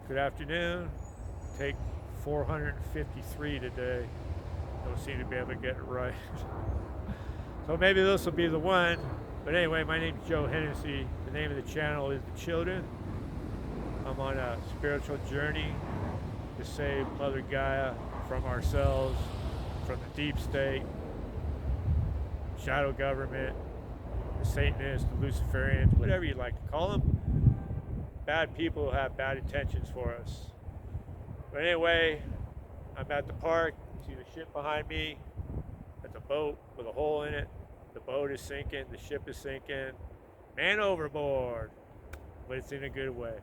Good afternoon. Take 453 today. Don't seem to be able to get it right. So maybe this will be the one. But anyway, my name is Joe Hennessy. The name of the channel is The Children. I'm on a spiritual journey to save Mother Gaia from ourselves, from the deep state, shadow government, the Satanists, the Luciferians, whatever you like to call them. Bad people who have bad intentions for us. But anyway, I'm at the park. You see the ship behind me. That's a boat with a hole in it. The boat is sinking. The ship is sinking. Man overboard. But it's in a good way.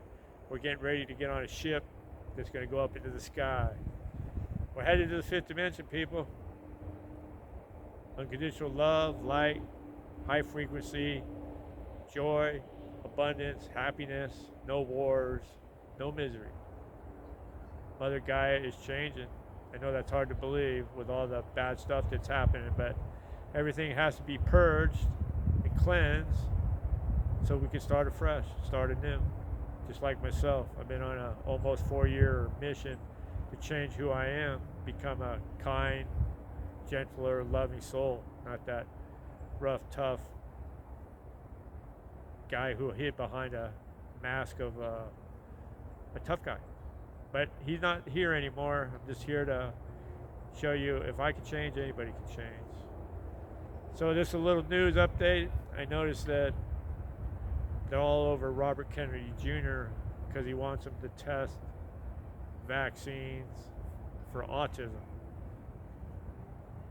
We're getting ready to get on a ship that's going to go up into the sky. We're headed to the fifth dimension, people. Unconditional love, light, high frequency, joy, abundance, happiness, no wars, no misery. Mother Gaia is changing. I know that's hard to believe with all the bad stuff that's happening, but everything has to be purged and cleansed so we can start afresh, start anew. Just like myself, I've been on an almost 4-year mission to change who I am, become a kind, gentler, loving soul, not that rough, tough guy who hid behind a mask of a tough guy. But he's not here anymore. I'm just here to show you if I can change, anybody can change. So this is a little news update. I noticed that they're all over Robert Kennedy Jr. because he wants them to test vaccines for autism.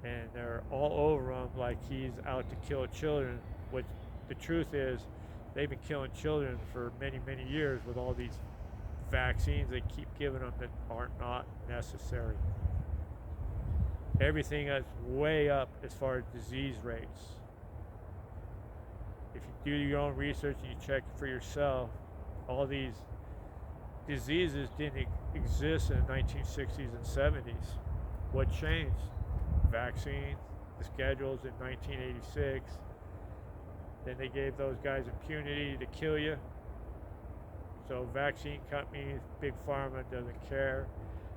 And they're all over him like he's out to kill children, which the truth is they've been killing children for many, many years with all these vaccines they keep giving them that are not necessary. Everything is way up as far as disease rates. If you do your own research and you check for yourself, all these diseases didn't exist in the 1960s and 70s. What changed? Vaccines, the schedules in 1986. Then they gave those guys impunity to kill you. So vaccine companies, big pharma doesn't care.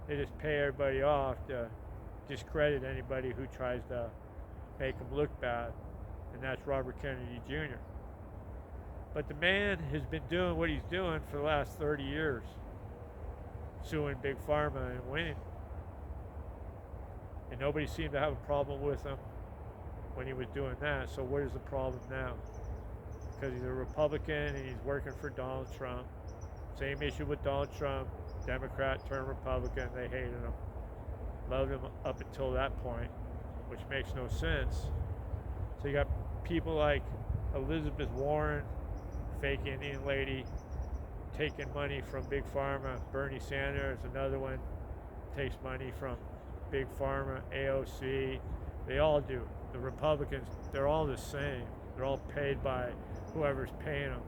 They just pay everybody off to discredit anybody who tries to make them look bad. And that's Robert Kennedy Jr. But the man has been doing what he's doing for the last 30 years, suing big pharma and winning. And nobody seemed to have a problem with him when he was doing that. So what is the problem now? Because he's a Republican and he's working for Donald Trump. Same issue with Donald Trump. Democrat turned Republican. They hated him. Loved him up until that point, which makes no sense. So you got people like Elizabeth Warren, fake Indian lady, taking money from Big Pharma. Bernie Sanders, another one, takes money from Big Pharma, AOC. They all do. The Republicans, they're all the same. They're all paid by whoever's paying them.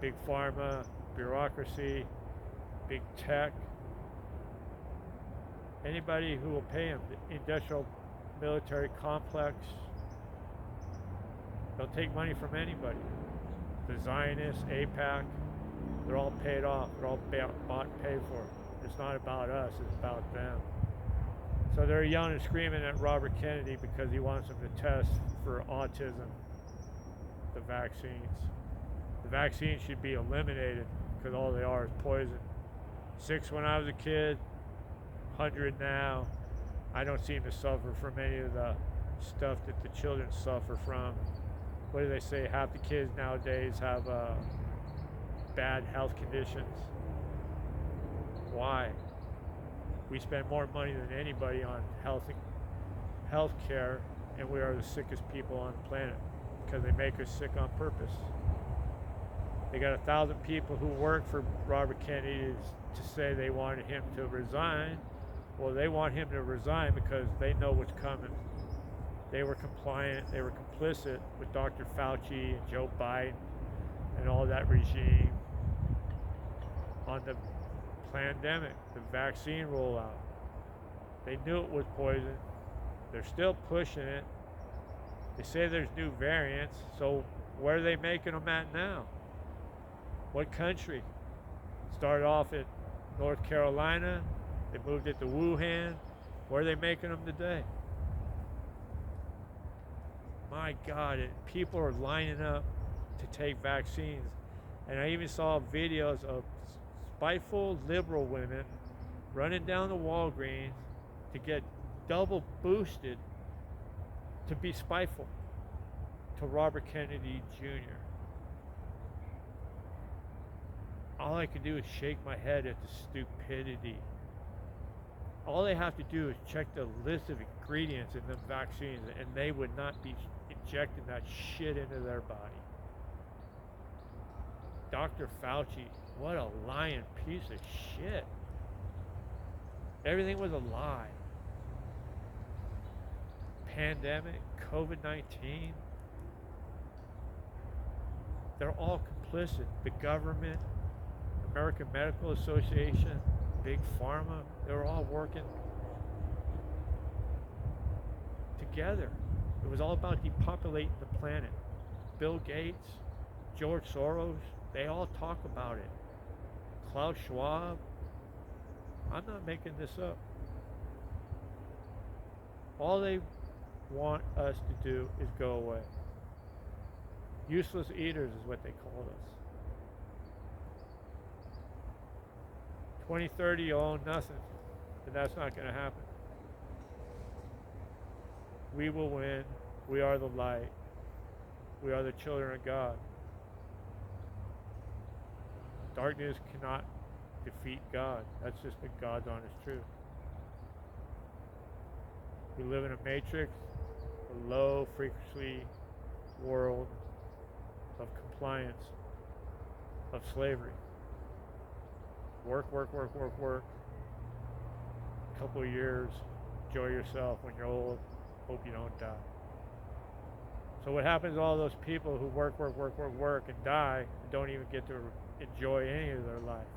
Big Pharma, bureaucracy, big tech, anybody who will pay them, the industrial military complex, they'll take money from anybody. The Zionists, AIPAC, they're all paid off, they're all bought and paid for. It's not about us, it's about them. So they're yelling and screaming at Robert Kennedy because he wants them to test for autism, the vaccines. The vaccines should be eliminated because all they are is poison. 6 when I was a kid, 100 now. I don't seem to suffer from any of the stuff that the children suffer from. What do they say? Half the kids nowadays have bad health conditions. Why? We spend more money than anybody on health care, and we are the sickest people on the planet because they make us sick on purpose. They got 1,000 people who work for Robert Kennedy to say they wanted him to resign. Well, they want him to resign because they know what's coming. They were compliant, they were complicit with Dr. Fauci and Joe Biden and all that regime on the pandemic, the vaccine rollout. They knew it was poison. They're still pushing it. They say there's new variants, so where are they making them at now? What country? Started off at North Carolina. They moved it to Wuhan. Where are they making them today? My God, people are lining up to take vaccines. And I even saw videos of spiteful liberal women running down the Walgreens to get double boosted to be spiteful to Robert Kennedy Jr. All I can do is shake my head at the stupidity. All they have to do is check the list of ingredients in the vaccines, and they would not be injecting that shit into their body. Dr. Fauci, what a lying piece of shit. Everything was a lie. Pandemic, COVID-19, they're all complicit. The government, American Medical Association, Big Pharma, they're all working together. It was all about depopulating the planet. Bill Gates, George Soros, they all talk about it. Klaus Schwab, I'm not making this up. All they want us to do is go away. Useless eaters is what they called us. 2030, you'll own nothing, but that's not going to happen. We will win. We are the light. We are the children of God. Darkness cannot defeat God. That's just the God's honest truth. We live in a matrix, a low frequency world of compliance, of slavery. Work, work, work, work, work. A couple of years, enjoy yourself. When you're old, hope you don't die. So what happens to all those people who work, work, work, work, work, and die, and don't even get to enjoy any of their life?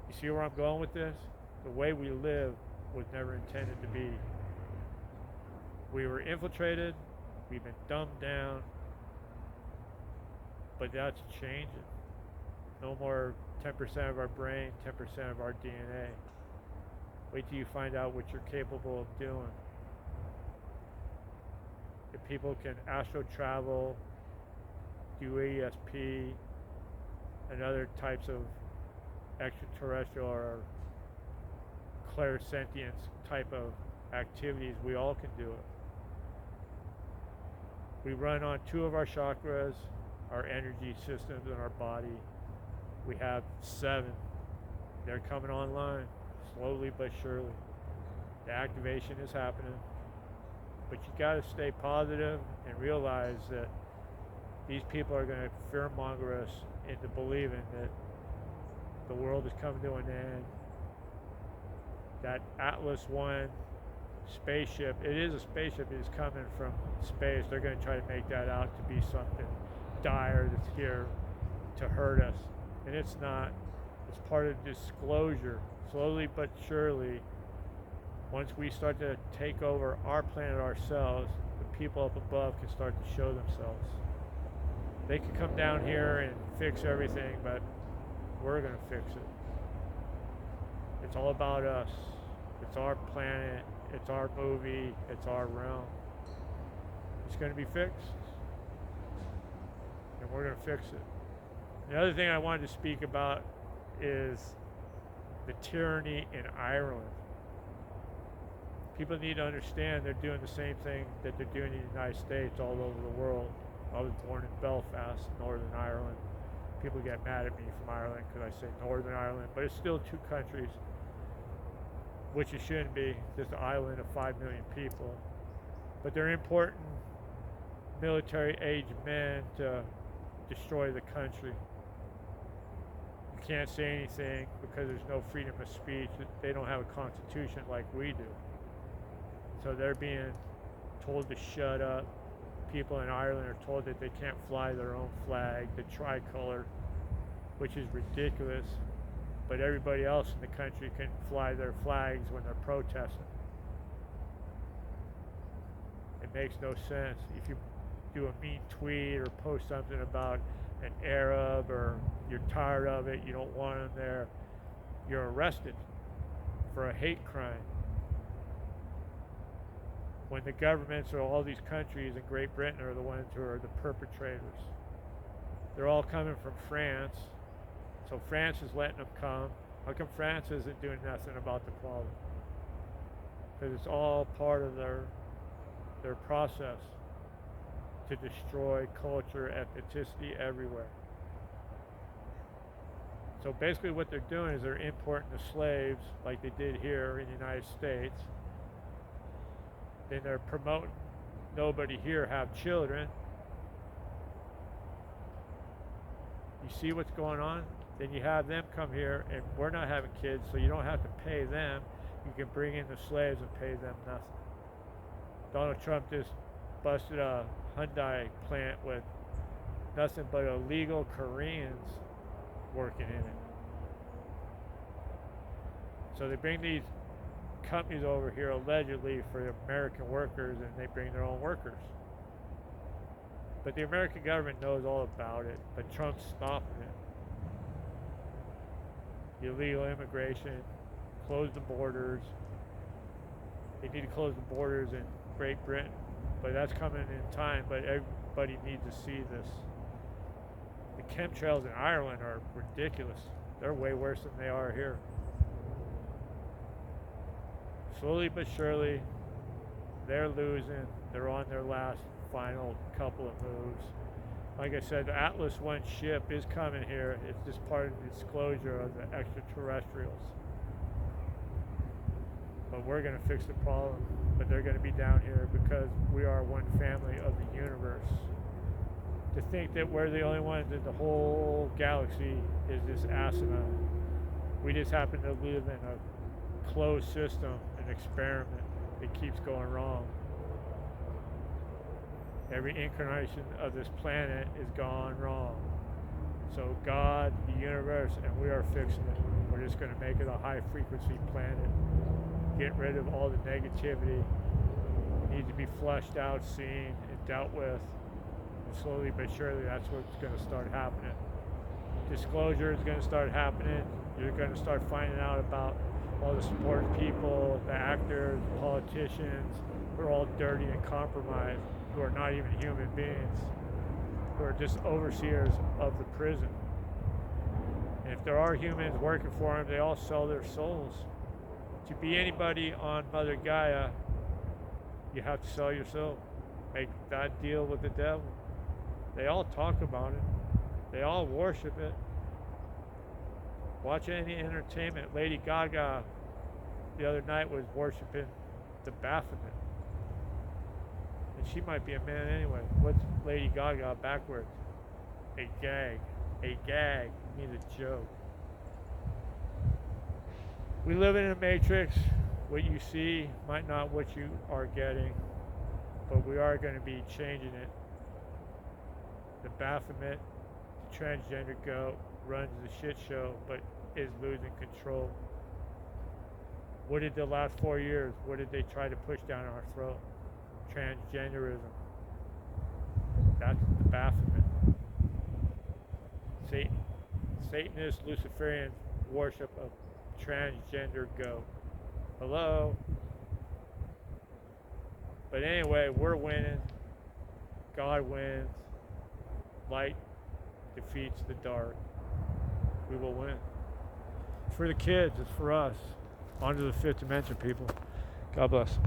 You see where I'm going with this? The way we live was never intended to be. We were infiltrated, we've been dumbed down, but that's changing. No more 10% of our brain, 10% of our DNA. Wait till you find out what you're capable of doing. If people can astral travel, do ESP, and other types of extraterrestrial or clairsentience type of activities, we all can do it. We run on 2 of our chakras, our energy systems in our body. We have 7. They're coming online, slowly but surely. The activation is happening. But you got to stay positive and realize that these people are going to fearmonger us into believing that the world is coming to an end. That Atlas 1 spaceship, it is a spaceship, it is coming from space. They're going to try to make that out to be something dire that's here to hurt us. And it's not. It's part of disclosure. Slowly but surely, once we start to take over our planet ourselves, the people up above can start to show themselves. They can come down here and fix everything, but we're going to fix it. It's all about us. It's our planet. It's our movie. It's our realm. It's going to be fixed. And we're going to fix it. The other thing I wanted to speak about is the tyranny in Ireland. People need to understand they're doing the same thing that they're doing in the United States all over the world. I was born in Belfast, Northern Ireland. People get mad at me from Ireland because I say Northern Ireland, but it's still 2 countries, which it shouldn't be, just an island of 5 million people. But they're important military-age men to destroy the country. You can't say anything because there's no freedom of speech. They don't have a constitution like we do. So they're being told to shut up. People in Ireland are told that they can't fly their own flag, the tricolor, which is ridiculous. But everybody else in the country can fly their flags when they're protesting. It makes no sense. If you do a mean tweet or post something about an Arab or you're tired of it, you don't want them there, you're arrested for a hate crime. When the governments of all these countries in Great Britain are the ones who are the perpetrators. They're all coming from France, so France is letting them come. How come France isn't doing nothing about the problem? Because it's all part of their process to destroy culture, ethnicity everywhere. So basically what they're doing is they're importing the slaves like they did here in the United States. Then they're promoting nobody here have children. You see what's going on? Then you have them come here and we're not having kids, so you don't have to pay them. You can bring in the slaves and pay them nothing. Donald Trump just busted a Hyundai plant with nothing but illegal Koreans working in it. So they bring these companies over here allegedly for American workers, and they bring their own workers. But the American government knows all about it, but Trump's stopping it. Illegal immigration, close the borders. They need to close the borders in Great Britain, but that's coming in time, but everybody needs to see this. The chemtrails in Ireland are ridiculous. They're way worse than they are here. Slowly but surely, they're losing. They're on their last final couple of moves. Like I said, the Atlas I ship is coming here. It's just part of the disclosure of the extraterrestrials. But we're going to fix the problem. But they're going to be down here because we are one family of the universe. To think that we're the only ones in the whole galaxy is this asinine. We just happen to live in a closed system, an experiment that keeps going wrong. Every incarnation of this planet is gone wrong. So God, the universe, and we are fixing it. We're just going to make it a high frequency planet. Get rid of all the negativity. It needs to be flushed out, seen, and dealt with. And slowly but surely, that's what's going to start happening. Disclosure is going to start happening. You're going to start finding out about all the support people, the actors, the politicians, who are all dirty and compromised, who are not even human beings, who are just overseers of the prison. And if there are humans working for them, they all sell their souls. To be anybody on Mother Gaia, you have to sell your soul. Make that deal with the devil. They all talk about it. They all worship it. Watch any entertainment. Lady Gaga the other night was worshiping the Baphomet. And she might be a man anyway. What's Lady Gaga backwards? A gag. A gag means a joke. We live in a matrix. What you see might not what you are getting, but we are going to be changing it. The Baphomet, the transgender goat, runs the shit show, but is losing control. What did the last 4 years, what did they try to push down our throat? Transgenderism. That's the Baphomet. Satan. Satanist, Luciferian worship of transgender goat. Hello? But anyway, we're winning. God wins. Light defeats the dark. We will win. It's for the kids. It's for us. On to the fifth dimension, people. God bless.